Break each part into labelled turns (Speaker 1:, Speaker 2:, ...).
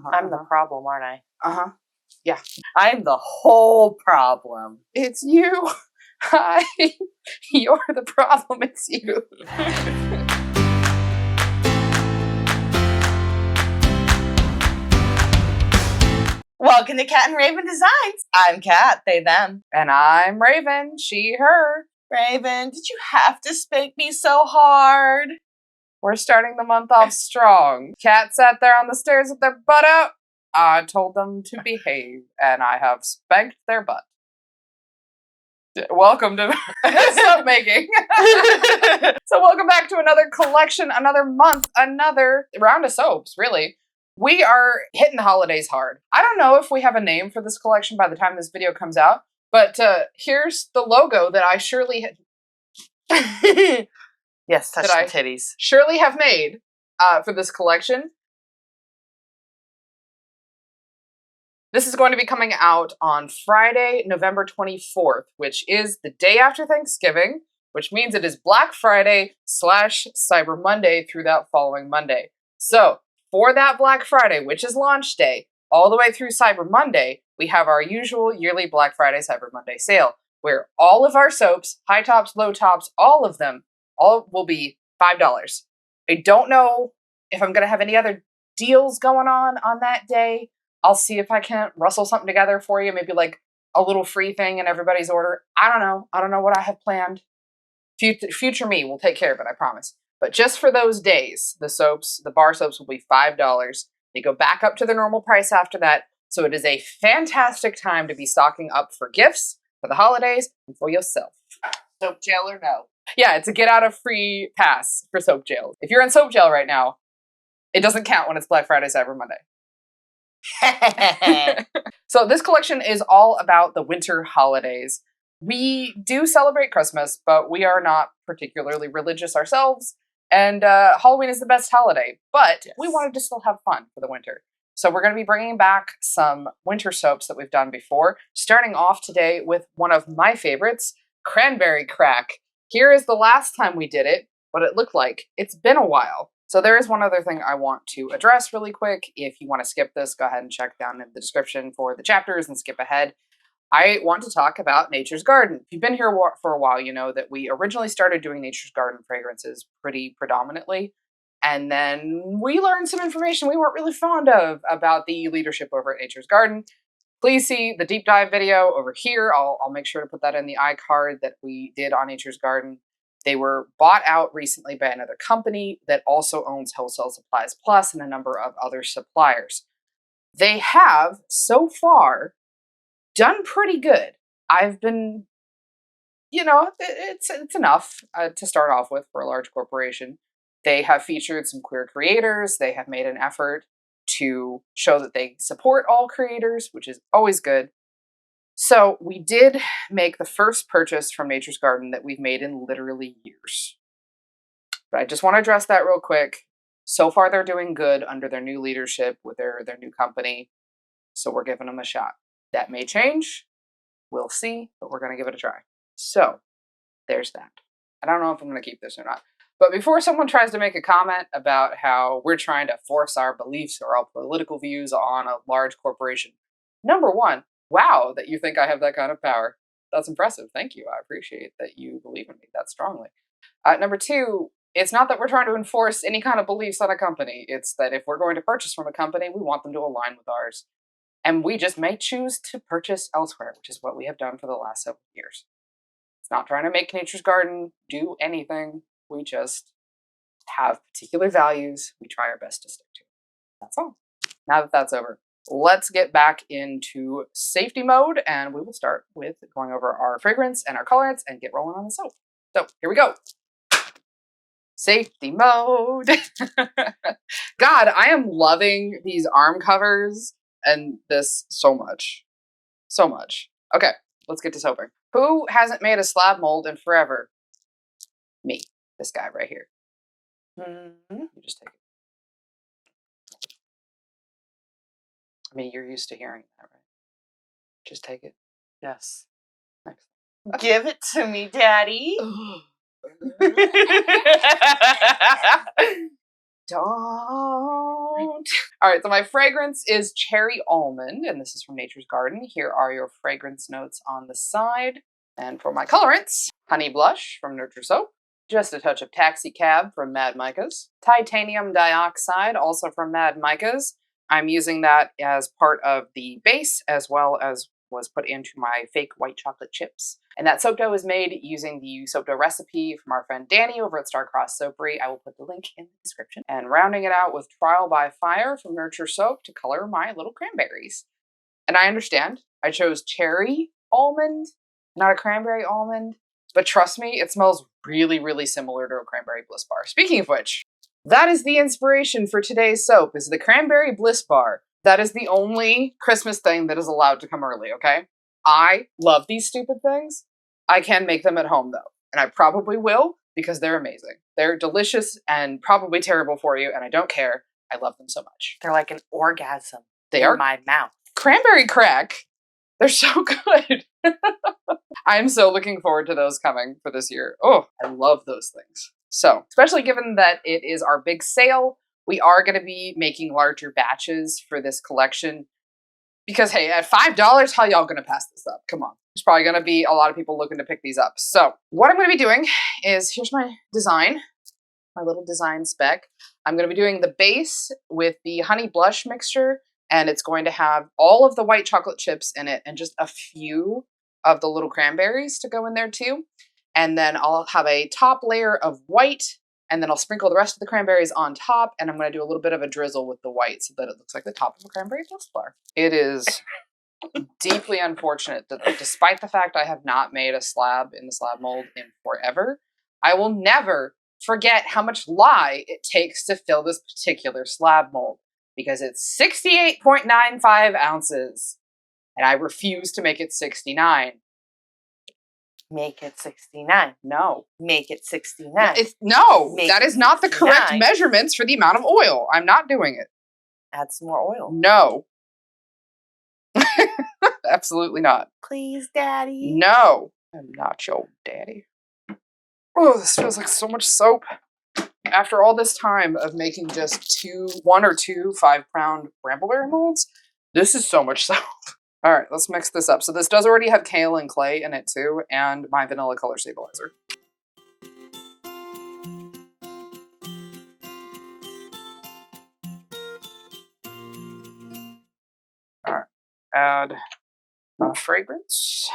Speaker 1: I'm the problem, aren't I?
Speaker 2: Uh-huh.
Speaker 1: Yeah. I'm the whole problem.
Speaker 2: It's you. Hi. You're the problem. It's you.
Speaker 1: Welcome to Cat and Raven Designs. I'm Cat, they, them.
Speaker 2: And I'm Raven, she, her.
Speaker 1: Raven, did you have to spank me so hard?
Speaker 2: We're starting the month off strong. Cat sat there on the stairs with their butt out. I told them to behave, and I have spanked their butt. Welcome to soap making. So welcome back to another collection, another month, another round of soaps, really. We are hitting the holidays hard. I don't know if we have a name for this collection by the time this video comes out, but here's the logo that I surely
Speaker 1: Yes, touch the titties.
Speaker 2: Surely have made for this collection. This is going to be coming out on Friday, November 24th, which is the day after Thanksgiving, which means it is Black Friday / Cyber Monday through that following Monday. So for that Black Friday, which is launch day, all the way through Cyber Monday, we have our usual yearly Black Friday Cyber Monday sale, where all of our soaps, high tops, low tops, all of them, all will be $5. I don't know if I'm going to have any other deals going on that day. I'll see if I can rustle something together for you, maybe like a little free thing in everybody's order. I don't know. I don't know what I have planned. Future me will take care of it, I promise. But just for those days, the soaps, the bar soaps will be $5. They go back up to the normal price after that. So it is a fantastic time to be stocking up for gifts, for the holidays, and for yourself.
Speaker 1: Soap jail or no?
Speaker 2: Yeah, it's a get out of free pass for soap jail. If you're in soap jail right now, it doesn't count when it's Black Friday, Cyber Monday. So this collection is all about the winter holidays. We do celebrate Christmas, but we are not particularly religious ourselves. And Halloween is the best holiday, but yes, we wanted to still have fun for the winter. So we're going to be bringing back some winter soaps that we've done before, starting off today with one of my favorites, Cranberry Crack. Here is the last time we did it, what it looked like. It's been a while. So there is one other thing I want to address really quick. If you want to skip this, go ahead and check down in the description for the chapters and skip ahead. I want to talk about Nature's Garden. If you've been here for a while, you know that we originally started doing Nature's Garden fragrances pretty predominantly. And then we learned some information we weren't really fond of about the leadership over at Nature's Garden. Please see the deep dive video over here. I'll make sure to put that in the iCard that we did on Nature's Garden. They were bought out recently by another company that also owns Wholesale Supplies Plus and a number of other suppliers. They have, so far, done pretty good. I've been, it's enough to start off with for a large corporation. They have featured some queer creators. They have made an effort to show that they support all creators, which is always good. So we did make the first purchase from Nature's Garden that we've made in literally years. But I just want to address that real quick. So far, they're doing good under their new leadership with their new company. So we're giving them a shot. That may change. We'll see, but we're going to give it a try. So there's that. I don't know if I'm going to keep this or not. But before someone tries to make a comment about how we're trying to force our beliefs or our political views on a large corporation, number one, wow, that you think I have that kind of power. That's impressive. Thank you. I appreciate that you believe in me that strongly. Number two, it's not that we're trying to enforce any kind of beliefs on a company. It's that if we're going to purchase from a company, we want them to align with ours. And we just may choose to purchase elsewhere, which is what we have done for the last several years. It's not trying to make Nature's Garden do anything. We just have particular values we try our best to stick to. That's all. Now that that's over, let's get back into safety mode, and we will start with going over our fragrance and our colorants and get rolling on the soap. So here we go. Safety mode. God, I am loving these arm covers and this so much. So much. Okay, let's get to soaping. Who hasn't made a slab mold in forever? Me. This guy right here. You just take it. I mean, you're used to hearing that, right? Just take it.
Speaker 1: Yes.
Speaker 2: Excellent.
Speaker 1: Give it to me, Daddy.
Speaker 2: Don't. All right, so my fragrance is cherry almond, and this is from Nature's Garden. Here are your fragrance notes on the side. And for my colorants, honey blush from Nurture Soap, just a touch of taxi cab from Mad Micas, titanium dioxide, also from Mad Micas. I'm using that as part of the base, as well as was put into my fake white chocolate chips. And that soap dough is made using the soap dough recipe from our friend Danny over at Starcross Soapery. I will put the link in the description. And rounding it out with Trial by Fire from Nurture Soap to color my little cranberries. And I understand, I chose cherry almond, not a cranberry almond. But trust me, it smells really, really similar to a cranberry bliss bar. Speaking of which, that is the inspiration for today's soap, is the cranberry bliss bar. That is the only Christmas thing that is allowed to come early, okay? I love these stupid things. I can make them at home, though. And I probably will, because they're amazing. They're delicious and probably terrible for you, and I don't care. I love them so much.
Speaker 1: They're like an orgasm
Speaker 2: They
Speaker 1: in
Speaker 2: are
Speaker 1: my mouth.
Speaker 2: Cranberry Crack. They're so good. I'm so looking forward to those coming for this year. Oh, I love those things. So, especially given that it is our big sale, we are going to be making larger batches for this collection. Because, hey, at $5, how y'all going to pass this up? Come on. There's probably going to be a lot of people looking to pick these up. So, what I'm going to be doing is, here's my design, my little design spec. I'm going to be doing the base with the honey blush mixture, and it's going to have all of the white chocolate chips in it and just a few of the little cranberries to go in there too. And then I'll have a top layer of white, and then I'll sprinkle the rest of the cranberries on top, and I'm going to do a little bit of a drizzle with the white so that it looks like the top of a cranberry bliss bar. It is deeply unfortunate that despite the fact I have not made a slab in the slab mold in forever, I will never forget how much lye it takes to fill this particular slab mold, because it's 68.95 ounces, and I refuse to make it 69.
Speaker 1: Make it 69.
Speaker 2: No.
Speaker 1: Make it 69.
Speaker 2: No,
Speaker 1: Make
Speaker 2: that
Speaker 1: it
Speaker 2: is not the correct
Speaker 1: 69.
Speaker 2: measurements for the amount of oil. I'm not doing it.
Speaker 1: Add some more oil.
Speaker 2: No. Absolutely not.
Speaker 1: Please, Daddy.
Speaker 2: No. I'm not your daddy. Oh, this feels like so much soap. After all this time of making just 1 or 2 5-pound brambleberry molds, this is so much soap. All right, let's mix this up. So this does already have kale and clay in it too, and my vanilla color stabilizer. All right, add fragrance.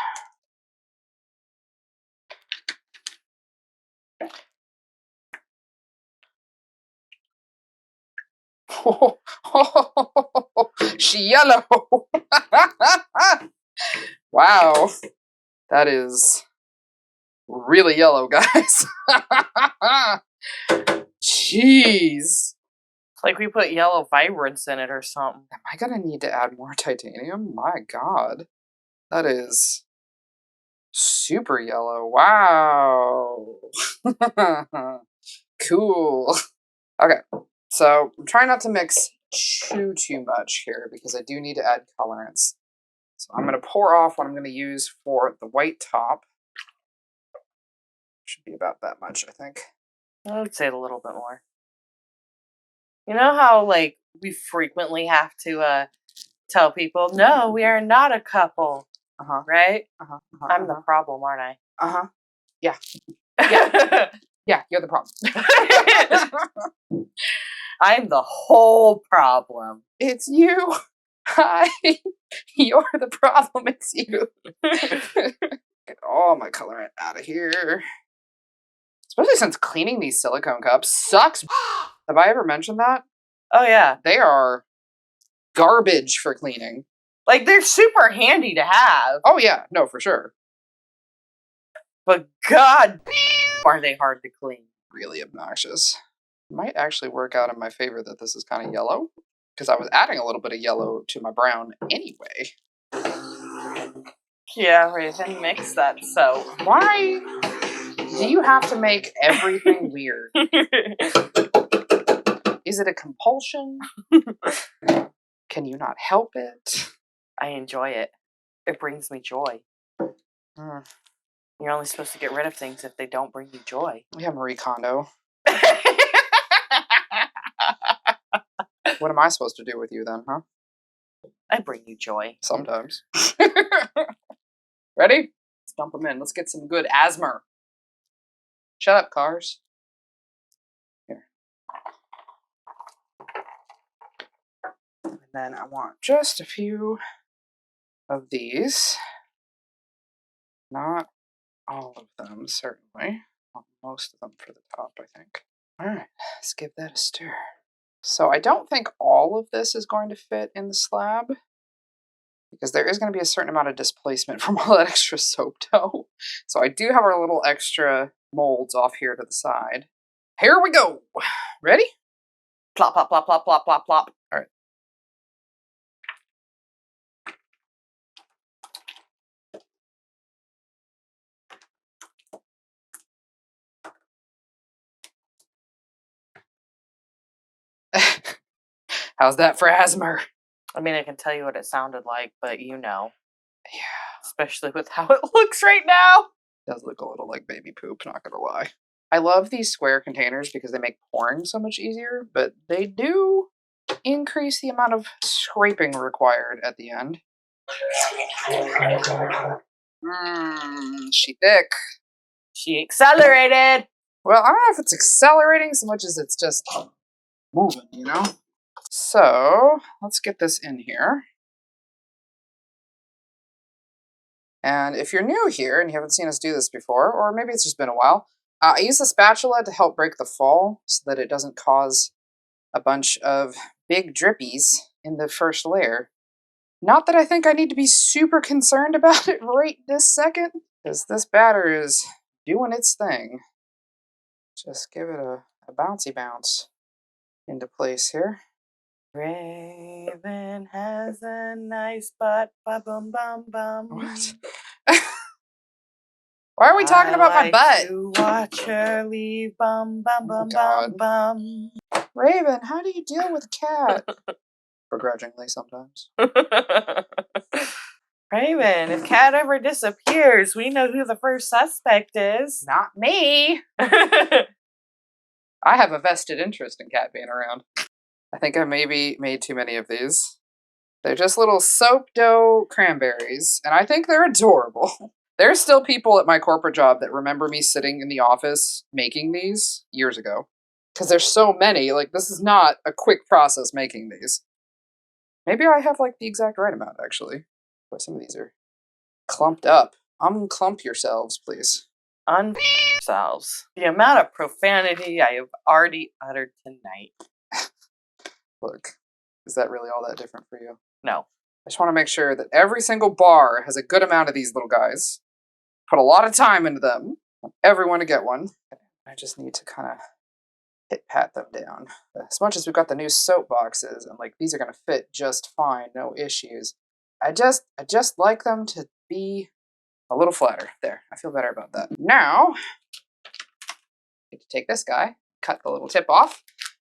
Speaker 2: She yellow. Wow. That is really yellow, guys. Jeez.
Speaker 1: It's like we put yellow vibrance in it or something.
Speaker 2: Am I gonna need to add more titanium? My God. That is super yellow. Wow. Cool. Okay. So I'm trying not to mix too much here because I do need to add colorants. So I'm going to pour off what I'm going to use for the white top. Should be about that much, I think.
Speaker 1: I would say it a little bit more. You know how, like, we frequently have to tell people, no, we are not a couple. Right? I'm the problem, aren't I?
Speaker 2: Yeah. Yeah. Yeah, you're the problem.
Speaker 1: I'm the whole problem.
Speaker 2: It's you. Hi. You're the problem. It's you. Get all my colorant out of here. Especially since cleaning these silicone cups sucks. Have I ever mentioned that?
Speaker 1: Oh, yeah.
Speaker 2: They are garbage for cleaning.
Speaker 1: Like, they're super handy to have.
Speaker 2: Oh, yeah. No, for sure.
Speaker 1: But God, are they hard to clean.
Speaker 2: Really obnoxious. Might actually work out in my favor that this is kind of yellow, because I was adding a little bit of yellow to my brown anyway.
Speaker 1: Yeah, Raven, mix that soap.
Speaker 2: Why do you have to make everything weird? Is it a compulsion? Can you not help it?
Speaker 1: I enjoy it. It brings me joy. You're only supposed to get rid of things if they don't bring you joy.
Speaker 2: We have Marie Kondo. What am I supposed to do with you then, huh?
Speaker 1: I bring you joy.
Speaker 2: Sometimes. Ready? Let's dump them in. Let's get some good asthma. Shut up, cars. Here. And then I want just a few of these. Not all of them, certainly. Most of them for the top, I think. All right, let's give that a stir. So I don't think all of this is going to fit in the slab, because there is going to be a certain amount of displacement from all that extra soap dough. So I do have our little extra molds off here to the side. Here we go. Ready?
Speaker 1: Plop, plop, plop, plop, plop, plop, plop.
Speaker 2: All right. How's that for asthma?
Speaker 1: I mean, I can tell you what it sounded like, but you know. Yeah. Especially with how it looks right now.
Speaker 2: It does look a little like baby poop, not gonna lie. I love these square containers because they make pouring so much easier, but they do increase the amount of scraping required at the end. She thick.
Speaker 1: She accelerated.
Speaker 2: Well, I don't know if it's accelerating so much as it's just moving, you know? So, let's get this in here. And if you're new here and you haven't seen us do this before, or maybe it's just been a while, I use the spatula to help break the fall so that it doesn't cause a bunch of big drippies in the first layer. Not that I think I need to be super concerned about it right this second, because this batter is doing its thing. Just give it a bouncy bounce into place here.
Speaker 1: Raven has a nice butt, ba-bum bum bum.
Speaker 2: What? Why are we talking about my butt?
Speaker 1: To watch her leave, bum bum bum bum bum.
Speaker 2: Raven, how do you deal with a cat? Begrudgingly sometimes.
Speaker 1: Raven, if Cat ever disappears, we know who the first suspect is.
Speaker 2: Not me. I have a vested interest in Cat being around. I think I maybe made too many of these. They're just little soap dough cranberries, and I think they're adorable. There's still people at my corporate job that remember me sitting in the office making these years ago. Because there's so many, like, this is not a quick process making these. Maybe I have, like, the exact right amount, actually. But some of these are clumped up. Unclump yourselves, please.
Speaker 1: Yourselves. The amount of profanity I have already uttered tonight.
Speaker 2: Look, is that really all that different for you?
Speaker 1: No.
Speaker 2: I just want to make sure that every single bar has a good amount of these little guys. Put a lot of time into them. I want everyone to get one. I just need to kind of pat them down. As much as we've got the new soap boxes, and like these are going to fit just fine, no issues. I just like them to be a little flatter. There, I feel better about that. Now, get to take this guy, cut the little tip off,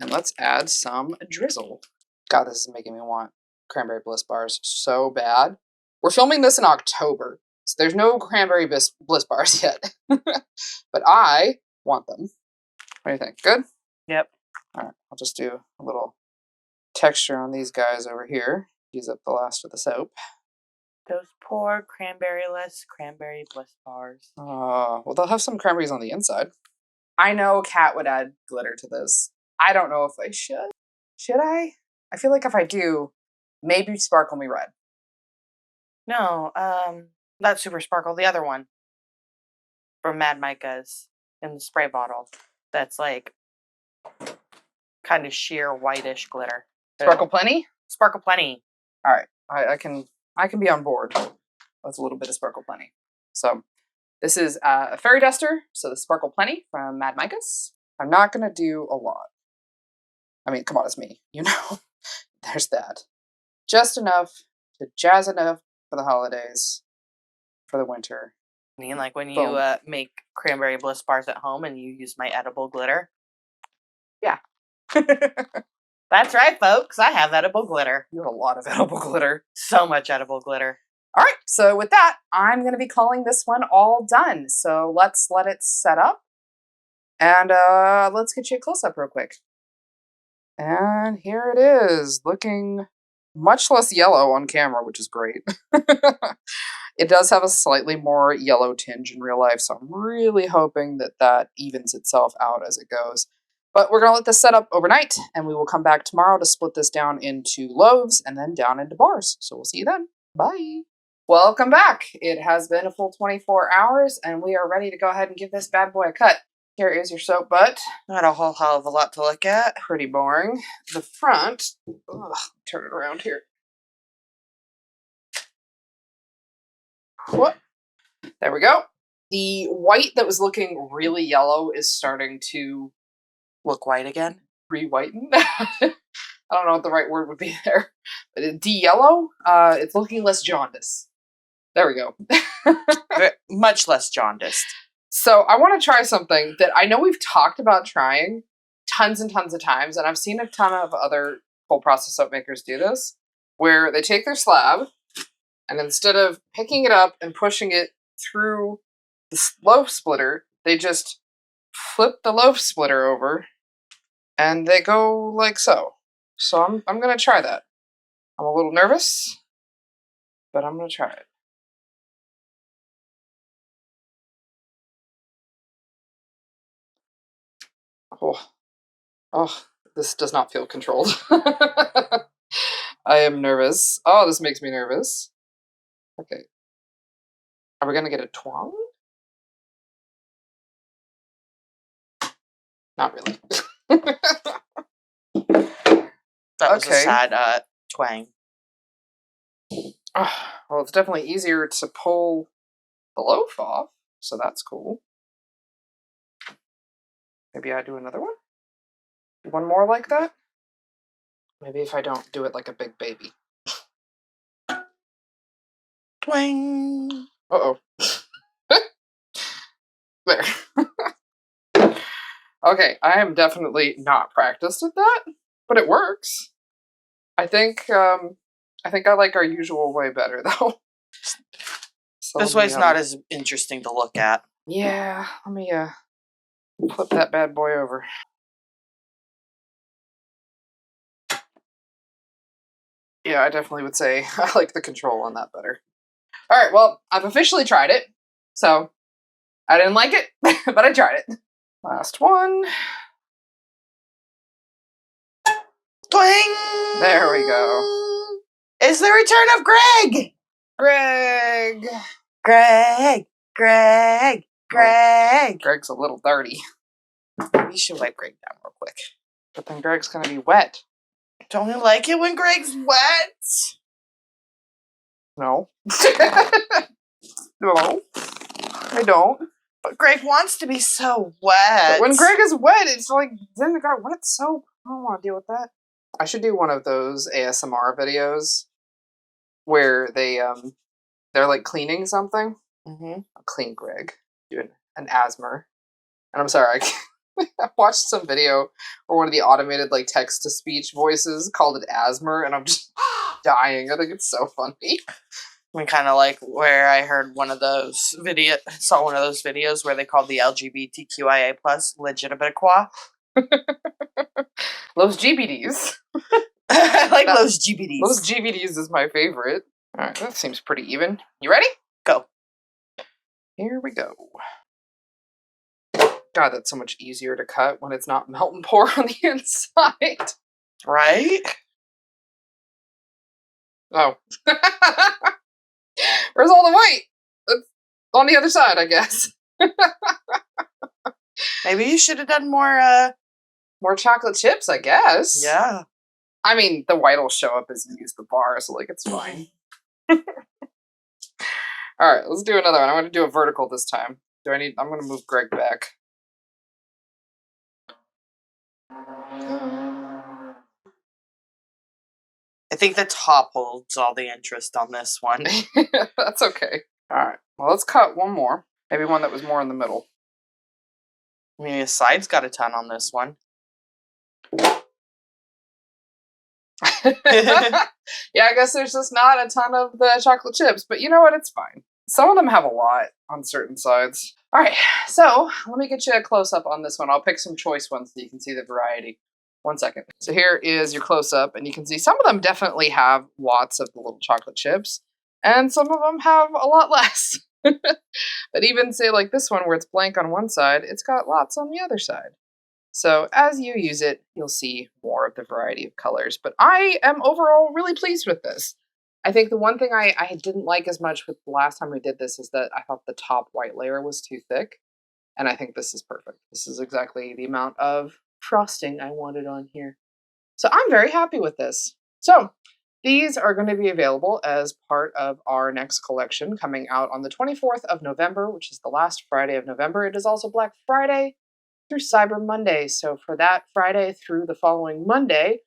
Speaker 2: and let's add some drizzle. God, this is making me want cranberry bliss bars so bad. We're filming this in October, so there's no cranberry bliss bars yet. But I want them. What do you think? Good?
Speaker 1: Yep.
Speaker 2: All right, I'll just do a little texture on these guys over here. Use up the last of the soap.
Speaker 1: Those poor cranberry-less cranberry bliss bars.
Speaker 2: Well, they'll have some cranberries on the inside. I know Kat would add glitter to this. I don't know if I should. Should I? I feel like if I do, maybe Sparkle Me Red.
Speaker 1: No, not Super Sparkle, the other one. From Mad Micah's in the spray bottle. That's like kind of sheer whitish glitter.
Speaker 2: Sparkle Plenty?
Speaker 1: Sparkle Plenty.
Speaker 2: All right, I can be on board with a little bit of Sparkle Plenty. So this is a fairy duster, so the Sparkle Plenty from Mad Micah's. I'm not gonna do a lot. I mean, come on, it's me. You know, there's that. Just enough to jazz enough for the holidays, for the winter.
Speaker 1: I mean, like when you make cranberry bliss bars at home and you use my edible glitter.
Speaker 2: Yeah.
Speaker 1: That's right, folks. I have edible glitter.
Speaker 2: You have a lot of edible glitter.
Speaker 1: So much edible glitter.
Speaker 2: All right, so with that, I'm going to be calling this one all done. So let's let it set up. And let's get you a close-up real quick. And here it is, looking much less yellow on camera, which is great. It does have a slightly more yellow tinge in real life, so I'm really hoping that that evens itself out as it goes. But we're going to let this set up overnight, and we will come back tomorrow to split this down into loaves and then down into bars. So we'll see you then. Bye. Welcome back. It has been a full 24 hours, and we are ready to go ahead and give this bad boy a cut. Here is your soap butt.
Speaker 1: Not a whole hell of a lot to look at.
Speaker 2: Pretty boring. The front, turn it around here. What? There we go. The white that was looking really yellow is starting to
Speaker 1: look white again.
Speaker 2: Re-whiten. I don't know what the right word would be there. But de-yellow, it's looking less jaundiced. There we go.
Speaker 1: Much less jaundiced.
Speaker 2: So I want to try something that I know we've talked about trying tons and tons of times, and I've seen a ton of other full process soap makers do this, where they take their slab, and instead of picking it up and pushing it through the loaf splitter, they just flip the loaf splitter over, and they go like so. So I'm going to try that. I'm a little nervous, but I'm going to try it. Oh, this does not feel controlled. I am nervous. Oh, this makes me nervous. Okay. Are we going to get a twang? Not really.
Speaker 1: That was a sad twang.
Speaker 2: Well, it's definitely easier to pull the loaf off, so that's cool. Maybe I do another one? One more like that? Maybe if I don't do it like a big baby.
Speaker 1: Twang!
Speaker 2: Uh-oh. There. Okay, I am definitely not practiced at that, but it works. I think I like our usual way better, though. So
Speaker 1: this way's not as interesting to look at.
Speaker 2: Yeah, let me flip that bad boy over. Yeah, I definitely would say I like the control on that better. All right, well, I've officially tried it, so I didn't like it, but I tried it. Last one.
Speaker 1: Twang!
Speaker 2: There we go.
Speaker 1: It's the return of Greg!
Speaker 2: Greg!
Speaker 1: Greg! Greg! Greg!
Speaker 2: Greg's a little dirty.
Speaker 1: We should wipe Greg down real quick.
Speaker 2: But then Greg's gonna be wet.
Speaker 1: Don't you like it when Greg's wet?
Speaker 2: No. No. I don't.
Speaker 1: But Greg wants to be so wet.
Speaker 2: But when Greg is wet, it's like, then they got wet soap. I don't want to deal with that. I should do one of those ASMR videos where they're like cleaning something.
Speaker 1: Mm-hmm.
Speaker 2: I'll clean Greg. Doing an asthma. And I'm sorry, I watched some video where one of the automated like text-to-speech voices called it asthma, and I'm just dying. I think it's so funny.
Speaker 1: I mean, kind of like where I heard saw one of those videos where they called the LGBTQIA plus legitimate qua.
Speaker 2: Those GBDs.
Speaker 1: I like those GBDs.
Speaker 2: Those GBDs is my favorite. All right, that seems pretty even. You ready?
Speaker 1: Go.
Speaker 2: Here we go. God, that's so much easier to cut when it's not melt and pour on the inside.
Speaker 1: Right?
Speaker 2: Oh. Where's all the white? It's on the other side, I guess.
Speaker 1: Maybe you should have done more
Speaker 2: chocolate chips, I guess.
Speaker 1: Yeah.
Speaker 2: I mean, the white will show up as you use the bar, so like it's fine. Alright, let's do another one. I'm gonna do a vertical this time. I'm gonna move Greg back.
Speaker 1: I think the top holds all the interest on this one.
Speaker 2: That's okay. Alright, well, let's cut one more. Maybe one that was more in the middle.
Speaker 1: I mean, the side's got a ton on this one.
Speaker 2: Yeah, I guess there's just not a ton of the chocolate chips, but you know what? It's fine. Some of them have a lot on certain sides. All right, so let me get you a close-up on this one. I'll pick some choice ones so you can see the variety. 1 second. So here is your close-up, and you can see some of them definitely have lots of the little chocolate chips, and some of them have a lot less. But even say like this one where it's blank on one side, it's got lots on the other side. So as you use it, you'll see more of the variety of colors. But I am overall really pleased with this. I think the one thing I didn't like as much with the last time we did this is that I thought the top white layer was too thick. And I think this is perfect. This is exactly the amount of frosting I wanted on here. So I'm very happy with this. So these are going to be available as part of our next collection coming out on the 24th of November, which is the last Friday of November. It is also Black Friday through Cyber Monday. So for that Friday through the following Monday,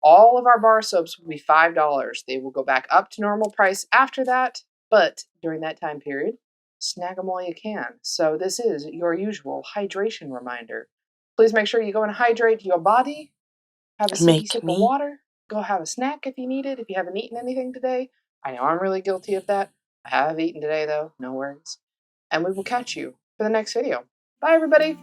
Speaker 2: all of our bar soaps will be $5. They will go back up to normal price after that, but during that time period, snag them while you can. So this is your usual hydration reminder. Please make sure you go and hydrate your body. Have a sip of water. Go have a snack if you need it, if you haven't eaten anything today. I know I'm really guilty of that. I have eaten today, though. No worries. And we will catch you for the next video. Bye, everybody.